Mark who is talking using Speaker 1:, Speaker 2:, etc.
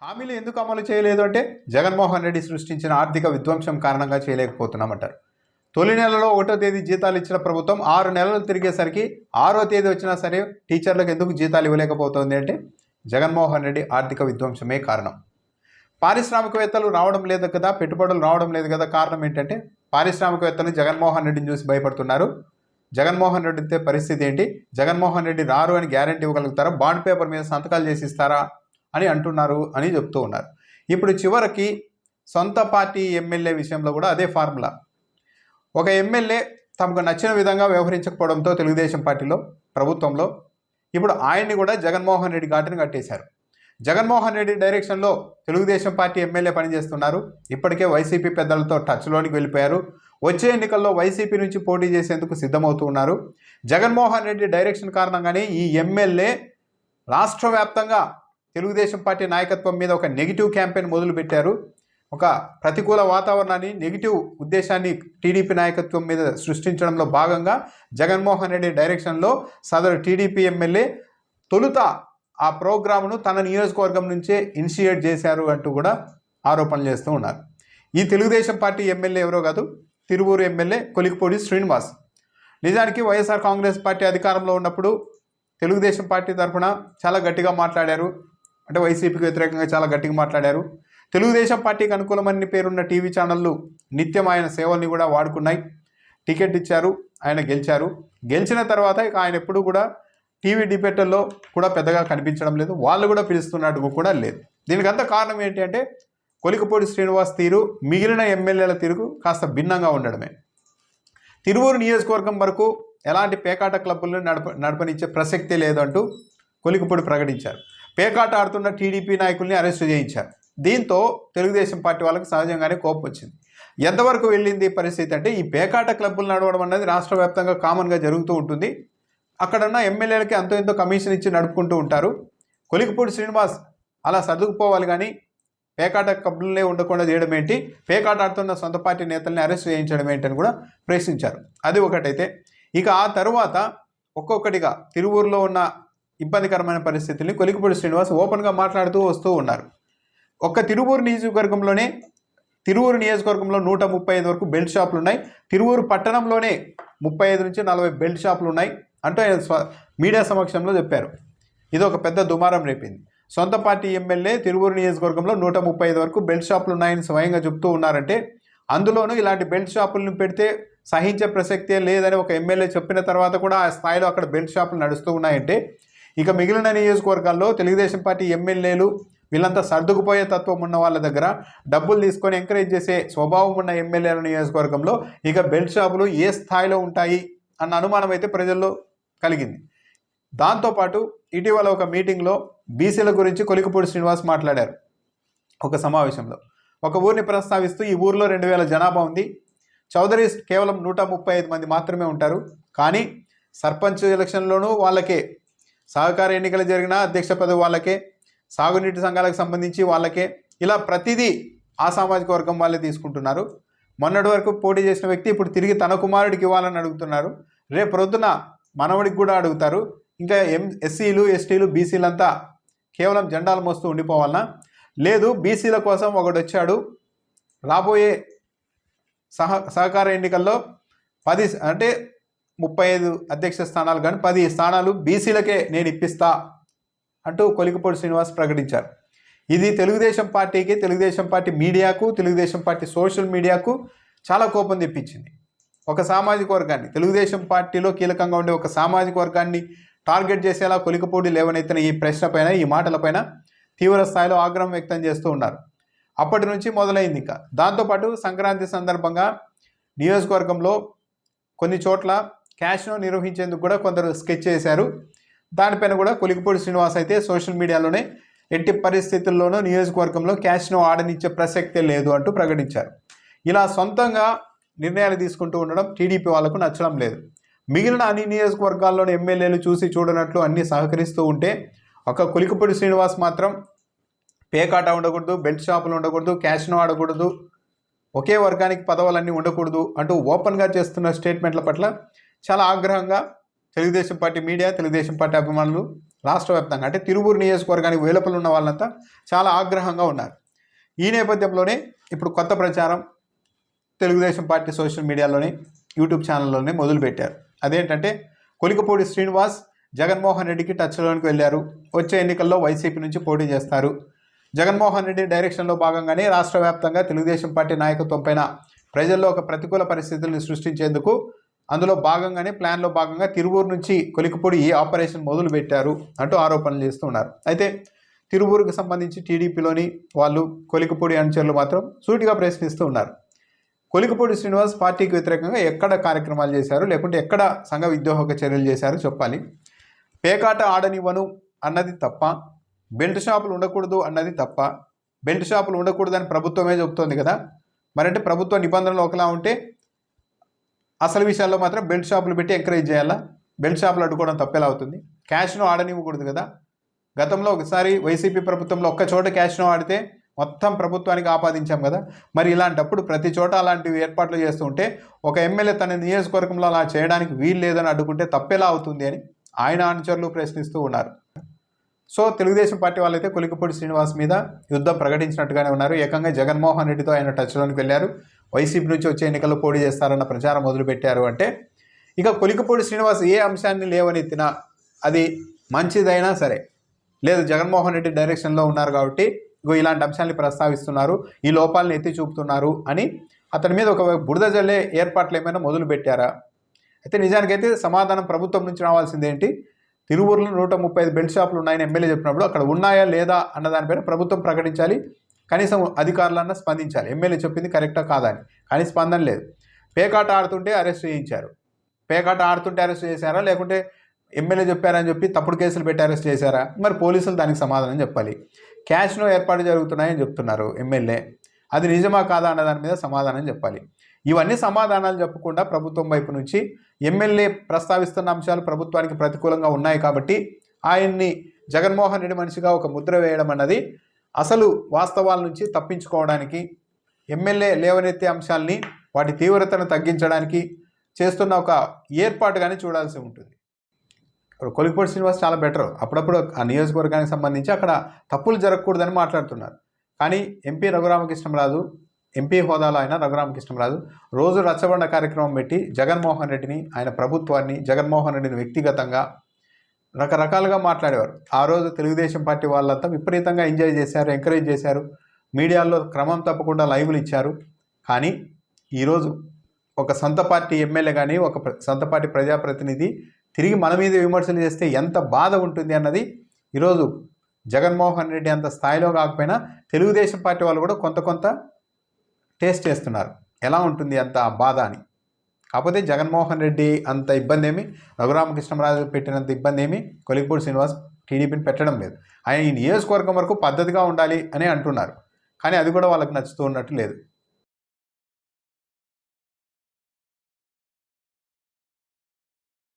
Speaker 1: హామీలు ఎందుకు అమలు చేయలేదు అంటే జగన్మోహన్ రెడ్డి సృష్టించిన ఆర్థిక విధ్వంసం కారణంగా చేయలేకపోతున్నామంటారు. తొలి నెలలో 1వ తేదీ జీతాలు ఇచ్చిన ప్రభుత్వం 6 నెలలు తిరిగేసరికి 6వ తేదీ వచ్చినా సరే టీచర్లకు ఎందుకు జీతాలు ఇవ్వలేకపోతుంది అంటే జగన్మోహన్ రెడ్డి ఆర్థిక విధ్వంసమే కారణం. పారిశ్రామికవేత్తలు రావడం లేదు కదా, పెట్టుబడులు రావడం లేదు కదా, కారణం ఏంటంటే పారిశ్రామికవేత్తలు జగన్మోహన్ రెడ్డిని చూసి భయపడుతున్నారు. జగన్మోహన్ రెడ్డి పరిస్థితి ఏంటి, జగన్మోహన్ రెడ్డి రారు అని గ్యారంటీ ఇవ్వగలుగుతారా, బాండ్ పేపర్ మీద సంతకాలు చేసి ఇస్తారా అని అంటున్నారు అని చెప్తూ ఉన్నారు. ఇప్పుడు చివరికి సొంత పార్టీ ఎమ్మెల్యే విషయంలో కూడా అదే ఫార్ములా. ఒక ఎమ్మెల్యే తమకు నచ్చిన విధంగా వ్యవహరించకపోవడంతో తెలుగుదేశం పార్టీలో ప్రభుత్వంలో ఇప్పుడు ఆయన్ని కూడా జగన్మోహన్ రెడ్డి ఘాటును కట్టేశారు. జగన్మోహన్ రెడ్డి డైరెక్షన్లో తెలుగుదేశం పార్టీ ఎమ్మెల్యే పనిచేస్తున్నారు. ఇప్పటికే వైసీపీ పెద్దలతో టచ్లోనికి వెళ్ళిపోయారు. వచ్చే ఎన్నికల్లో వైసీపీ నుంచి పోటీ చేసేందుకు సిద్ధమవుతూ ఉన్నారు. జగన్మోహన్ రెడ్డి డైరెక్షన్ కారణంగానే ఈ ఎమ్మెల్యే రాష్ట్ర వ్యాప్తంగా తెలుగుదేశం పార్టీ నాయకత్వం మీద ఒక నెగిటివ్ క్యాంపెయిన్ మొదలుపెట్టారు. ఒక ప్రతికూల వాతావరణాన్ని, నెగిటివ్ ఉద్దేశాన్ని టీడీపీ నాయకత్వం మీద సృష్టించడంలో భాగంగా జగన్మోహన్ రెడ్డి డైరెక్షన్లో సదరు టీడీపీ ఎమ్మెల్యే తొలుత ఆ ప్రోగ్రామ్ను తన నియోజకవర్గం నుంచే ఇనిషియేట్ చేశారు అంటూ కూడా ఆరోపణలు చేస్తూ ఉన్నారు. ఈ తెలుగుదేశం పార్టీ ఎమ్మెల్యే ఎవరో కాదు, తిరువూరు ఎమ్మెల్యే కొలికిపూడి శ్రీనివాస్. నిజానికి వైఎస్ఆర్ కాంగ్రెస్ పార్టీ అధికారంలో ఉన్నప్పుడు తెలుగుదేశం పార్టీ తరఫున చాలా గట్టిగా మాట్లాడారు. అంటే వైసీపీకి వ్యతిరేకంగా చాలా గట్టిగా మాట్లాడారు. తెలుగుదేశం పార్టీకి అనుకూలమని పేరున్న టీవీ ఛానళ్ళు నిత్యం ఆయన సేవల్ని కూడా వాడుకున్నాయి. టికెట్ ఇచ్చారు, ఆయన గెలిచారు. గెలిచిన తర్వాత ఇక ఆయన ఎప్పుడు కూడా టీవీ డిబేట్లలో కూడా పెద్దగా కనిపించడం లేదు. వాళ్ళు కూడా పిలుస్తున్నట్టు కూడా లేదు. దీనికంతా కారణం ఏంటి అంటే కొలికిపూడి శ్రీనివాస్ తీరు మిగిలిన ఎమ్మెల్యేల తీరుకు కాస్త భిన్నంగా ఉండడమే. తిరువూరు నియోజకవర్గం వరకు ఎలాంటి పేకాట క్లబ్బులను నడపనిచ్చే ప్రసక్తే లేదంటూ కొలికిపూడి ప్రకటించారు. పేకాట ఆడుతున్న టీడీపీ నాయకుల్ని అరెస్టు చేయించారు. దీంతో తెలుగుదేశం పార్టీ వాళ్ళకి సహజంగానే కోపం వచ్చింది. ఎంతవరకు వెళ్ళింది పరిస్థితి అంటే ఈ పేకాట క్లబ్బులు నడవడం అనేది రాష్ట్ర వ్యాప్తంగా కామన్గా జరుగుతూ ఉంటుంది. అక్కడున్న ఎమ్మెల్యేలకి అంతో ఎంతో కమిషన్ ఇచ్చి నడుపుకుంటూ ఉంటారు. కొలికిపూడి శ్రీనివాస్ అలా సర్దుకుపోవాలి కానీ పేకాట క్లబ్బులనే ఉండకుండా చేయడం ఏంటి, పేకాట ఆడుతున్న సొంత పార్టీ నేతల్ని అరెస్ట్ చేయించడం ఏంటని కూడా ప్రశ్నించారు. అది ఒకటైతే ఇక ఆ తరువాత ఒక్కొక్కటిగా తిరువూరులో ఉన్న ఇబ్బందికరమైన పరిస్థితుల్ని కొలికిపూడి శ్రీనివాస్ ఓపెన్గా మాట్లాడుతూ వస్తూ ఉన్నారు. ఒక్క తిరువూరు నియోజకవర్గంలో 135 వరకు బెల్ట్ షాపులు ఉన్నాయి. తిరువూరు పట్టణంలోనే 35 నుంచి 40 బెల్ట్ షాపులు ఉన్నాయి అంటూ ఆయన మీడియా సమక్షంలో చెప్పారు. ఇది ఒక పెద్ద దుమారం రేపింది. సొంత పార్టీ ఎమ్మెల్యే తిరువూరు నియోజకవర్గంలో 135 వరకు బెల్ట్ షాపులు ఉన్నాయని స్వయంగా చెప్తూ ఉన్నారంటే అందులోనూ ఇలాంటి బెల్ట్ షాపులను పెడితే సహించే ప్రసక్తే లేదని ఒక ఎమ్మెల్యే చెప్పిన తర్వాత కూడా ఆ స్థాయిలో అక్కడ బెల్ట్ షాపులు నడుస్తూ ఉన్నాయంటే ఇక మిగిలిన నియోజకవర్గాల్లో తెలుగుదేశం పార్టీ ఎమ్మెల్యేలు వీళ్ళంతా సర్దుకుపోయే తత్వం ఉన్న వాళ్ళ దగ్గర డబ్బులు తీసుకొని ఎంకరేజ్ చేసే స్వభావం ఉన్న ఎమ్మెల్యేల నియోజకవర్గంలో ఇక బెల్ట్ షాపులు ఏ స్థాయిలో ఉంటాయి అన్న అనుమానం అయితే ప్రజల్లో కలిగింది. దాంతోపాటు ఇటీవల ఒక మీటింగ్లో బీసీల గురించి కొలికిపూడి శ్రీనివాస్ మాట్లాడారు. ఒక సమావేశంలో ఒక ఊరిని ప్రస్తావిస్తూ ఈ ఊరిలో 2000 జనాభా ఉంది, చౌదరీస్ కేవలం 135 మంది మాత్రమే ఉంటారు, కానీ సర్పంచ్ ఎలక్షన్లోనూ వాళ్ళకే, సహకార ఎన్నికలు జరిగిన అధ్యక్ష పదవి వాళ్ళకే, సాగునీటి సంఘాలకు సంబంధించి వాళ్ళకే, ఇలా ప్రతిదీ ఆ సామాజిక వర్గం వాళ్ళే తీసుకుంటున్నారు. మొన్నటి వరకు పోటీ చేసిన వ్యక్తి ఇప్పుడు తిరిగి తన కుమారుడికి ఇవ్వాలని అడుగుతున్నారు. రేపు ప్రొద్దున మనవడికి కూడా అడుగుతారు. ఇంకా ఎస్సీలు ఎస్టీలు బీసీలంతా కేవలం జెండాలు మోస్తూ ఉండిపోవాలన్నా? లేదు, బీసీల కోసం ఒకడు వచ్చాడు, రాబోయే సహకార ఎన్నికల్లో 35 అధ్యక్ష స్థానాలు కానీ 10 స్థానాలు బీసీలకే నేను ఇప్పిస్తా అంటూ కొలికిపూడి శ్రీనివాస్ ప్రకటించారు. ఇది తెలుగుదేశం పార్టీకి, తెలుగుదేశం పార్టీ మీడియాకు, తెలుగుదేశం పార్టీ సోషల్ మీడియాకు చాలా కోపం తెప్పించింది. ఒక సామాజిక వర్గాన్ని, తెలుగుదేశం పార్టీలో కీలకంగా ఉండే ఒక సామాజిక వర్గాన్ని టార్గెట్ చేసేలా కొలికిపూడి లేవనెత్తిన ఈ ప్రశ్న పైన, ఈ మాటలపైన తీవ్ర స్థాయిలో ఆగ్రహం వ్యక్తం చేస్తూ ఉన్నారు. అప్పటి నుంచి మొదలైంది. ఇంకా దాంతోపాటు సంక్రాంతి సందర్భంగా నియోజకవర్గంలో కొన్ని చోట్ల క్యాష్ను నిర్వహించేందుకు కూడా కొందరు స్కెచ్ చేశారు. దానిపైన కూడా కొలికిపూడి శ్రీనివాస్ అయితే సోషల్ మీడియాలోనే ఎట్టి పరిస్థితుల్లోనూ నియోజకవర్గంలో క్యాష్ను ఆడనిచ్చే ప్రసక్తే లేదు అంటూ ప్రకటించారు. ఇలా సొంతంగా నిర్ణయాలు తీసుకుంటూ ఉండడం టీడీపీ వాళ్లకు నచ్చడం లేదు. మిగిలిన అన్ని నియోజకవర్గాల్లోని ఎమ్మెల్యేలు చూసి చూడనట్లు అన్నీ సహకరిస్తూ ఉంటే ఒక కొలికిపూడి శ్రీనివాస్ మాత్రం పేకాట ఉండకూడదు, బెల్ట్ షాపులు ఉండకూడదు, క్యాష్ను ఆడకూడదు, ఒకే వర్గానికి పదవులన్నీ ఉండకూడదు అంటూ ఓపెన్గా చేస్తున్న స్టేట్మెంట్ల పట్ల చాలా ఆగ్రహంగా Telugu Desam party media, Telugu Desam party అభిమానులు రాష్ట్ర వ్యాప్తంగా. అంటే తిరువూరు నియోజకవర్గానికి వెలుపల ఉన్న వాళ్ళంతా చాలా ఆగ్రహంగా ఉన్నారు. ఈ నేపథ్యంలోనే ఇప్పుడు కొత్త ప్రచారం తెలుగుదేశం పార్టీ సోషల్ మీడియాలోని యూట్యూబ్ ఛానల్లోనే మొదలుపెట్టారు. అదేంటంటే కొలికపూడి శ్రీనివాస్ జగన్మోహన్ రెడ్డికి టచ్లోనికి వెళ్ళారు. వచ్చే ఎన్నికల్లో వైసీపీ నుంచి పోటీ చేస్తారు. జగన్మోహన్ రెడ్డి డైరెక్షన్లో భాగంగానే రాష్ట్ర వ్యాప్తంగా తెలుగుదేశం పార్టీ నాయకత్వం పైన ప్రజల్లో ఒక ప్రతికూల పరిస్థితుల్ని సృష్టించేందుకు అందులో భాగంగానే ప్లాన్లో భాగంగా తిరువూరు నుంచి కొలికపూడి ఈ ఆపరేషన్ మొదలు పెట్టారు అంటూ ఆరోపణలు చేస్తున్నారు. అయితే తిరువూరుకు సంబంధించి టీడీపీలోని వాళ్ళు కొలికపూడి అనుచరులు మాత్రం సూటిగా ప్రశ్నిస్తూ ఉన్నారు. కొలికపూడి శ్రీనివాస్ పార్టీకి వ్యతిరేకంగా ఎక్కడ కార్యక్రమాలు చేశారు, లేకుంటే ఎక్కడ సంఘ విద్రోహక చర్యలు చేశారో చెప్పాలి. పేకాట ఆడనివ్వను అన్నది తప్ప, బెల్ట్ షాపులు ఉండకూడదు అన్నది తప్ప. బెల్ట్ షాపులు ఉండకూడదని ప్రభుత్వమే చెబుతోంది కదా. మరంటే ప్రభుత్వ నిబంధనలు ఒకలా ఉంటే అసలు విషయాల్లో మాత్రం బెల్ట్ షాపులు పెట్టి ఎంకరేజ్ చేయాలా? బెల్ట్ షాపులు అడ్డుకోవడం తప్పేలా అవుతుంది? క్యాష్ను ఆడనివ్వకూడదు కదా. గతంలో ఒకసారి వైసీపీ ప్రభుత్వంలో ఒక్క చోట క్యాష్ను ఆడితే మొత్తం ప్రభుత్వానికి ఆపాదించాం కదా. మరి ఇలాంటప్పుడు ప్రతి చోట అలాంటివి ఏర్పాట్లు చేస్తూ ఉంటే ఒక ఎమ్మెల్యే తన నియోజకవర్గంలో అలా చేయడానికి వీలు లేదని అడ్డుకుంటే తప్పేలా అవుతుంది అని ఆయన అనుచరులు ప్రశ్నిస్తూ ఉన్నారు. సో తెలుగుదేశం పార్టీ వాళ్ళైతే కొలికపూడి శ్రీనివాస్ మీద యుద్ధం ప్రకటించినట్టుగానే ఉన్నారు. ఏకంగా జగన్మోహన్ రెడ్డితో ఆయన టచ్లోనికి వెళ్ళారు. వైసీపీ నుంచి వచ్చే ఎన్నికల్లో పోటీ చేస్తారన్న ప్రచారం మొదలుపెట్టారు. అంటే ఇక కొలికపూడి శ్రీనివాస్ ఏ అంశాన్ని లేవనెత్తినా అది మంచిదైనా సరే, లేదు జగన్మోహన్ రెడ్డి డైరెక్షన్లో ఉన్నారు కాబట్టి ఇలాంటి అంశాన్ని ప్రస్తావిస్తున్నారు, ఈ లోపాలను ఎత్తి చూపుతున్నారు అని అతని మీద ఒక బురద జల్లే ఏర్పాట్లు ఏమైనా మొదలు పెట్టారా? అయితే నిజానికైతే సమాధానం ప్రభుత్వం నుంచి రావాల్సిందేంటి? తిరువూరులో 135 బెల్ట్ షాపులు ఉన్నాయని ఎమ్మెల్యే చెప్పినప్పుడు అక్కడ ఉన్నాయా లేదా అన్న దానిపైన ప్రభుత్వం ప్రకటించాలి. కనీసం అధికారులన్నా స్పందించాలి. ఎమ్మెల్యే చెప్పింది కరెక్టా కాదా అని. కానీ స్పందన లేదు. పేకాట ఆడుతుంటే అరెస్ట్ చేయించారు. పేకాట ఆడుతుంటే అరెస్ట్ చేశారా, లేకుంటే ఎమ్మెల్యే చెప్పారని చెప్పి తప్పుడు కేసులు పెట్టి అరెస్ట్ చేశారా? మరి పోలీసులు దానికి సమాధానం చెప్పాలి. క్యాష్ను ఏర్పాటు జరుగుతున్నాయని చెప్తున్నారు ఎమ్మెల్యే, అది నిజమా కాదా అన్న దాని మీద సమాధానం చెప్పాలి. ఇవన్నీ సమాధానాలు చెప్పకుండా ప్రభుత్వం వైపు నుంచి ఎమ్మెల్యే ప్రస్తావిస్తున్న అంశాలు ప్రభుత్వానికి ప్రతికూలంగా ఉన్నాయి కాబట్టి ఆయన్ని జగన్మోహన్ రెడ్డి మనిషిగా ఒక ముద్ర వేయడం అన్నది అసలు వాస్తవాల నుంచి తప్పించుకోవడానికి, ఎమ్మెల్యే లేవనెత్తే అంశాలని వాటి తీవ్రతను తగ్గించడానికి చేస్తున్న ఒక ఏర్పాటుగానే చూడాల్సి ఉంటుంది. కొలికపూడి శ్రీనివాస్ చాలా బెటర్. అప్పుడప్పుడు ఆ నియోజకవర్గానికి సంబంధించి అక్కడ తప్పులు జరగకూడదని మాట్లాడుతున్నారు. కానీ ఎంపీ రఘురామకృష్ణంరాజు, ఎంపీ హోదాలో ఆయన రఘురామకృష్ణంరాజు రోజు రచ్చబండ కార్యక్రమం పెట్టి జగన్మోహన్ రెడ్డిని, ఆయన ప్రభుత్వాన్ని, జగన్మోహన్ రెడ్డిని వ్యక్తిగతంగా రకరకాలుగా మాట్లాడేవారు. ఆ రోజు తెలుగుదేశం పార్టీ వాళ్ళంతా విపరీతంగా ఎంజాయ్ చేశారు, ఎంకరేజ్ చేశారు. మీడియాలో క్రమం తప్పకుండా లైవ్లు ఇచ్చారు. కానీ ఈరోజు ఒక సొంత పార్టీ ఎమ్మెల్యే కానీ, ఒక సొంత పార్టీ ప్రజాప్రతినిధి తిరిగి మన మీద విమర్శలు చేస్తే ఎంత బాధ ఉంటుంది అన్నది ఈరోజు జగన్మోహన్ రెడ్డి అంత స్థాయిలో కాకపోయినా తెలుగుదేశం పార్టీ వాళ్ళు కూడా కొంత టేస్ట్ చేస్తున్నారు ఎలా ఉంటుంది అంత బాధ అని. కాకపోతే జగన్మోహన్ రెడ్డి అంత ఇబ్బంది ఏమి, రఘురామకృష్ణంరాజు పెట్టినంత ఇబ్బంది ఏమి కొలికపూడి శ్రీనివాస్ టీడీపీని పెట్టడం లేదు. ఆయన ఈ నియోజకవర్గం వరకు పద్ధతిగా ఉండాలి అని అంటున్నారు. కానీ అది కూడా వాళ్ళకి నచ్చుతూ ఉన్నట్టు లేదు.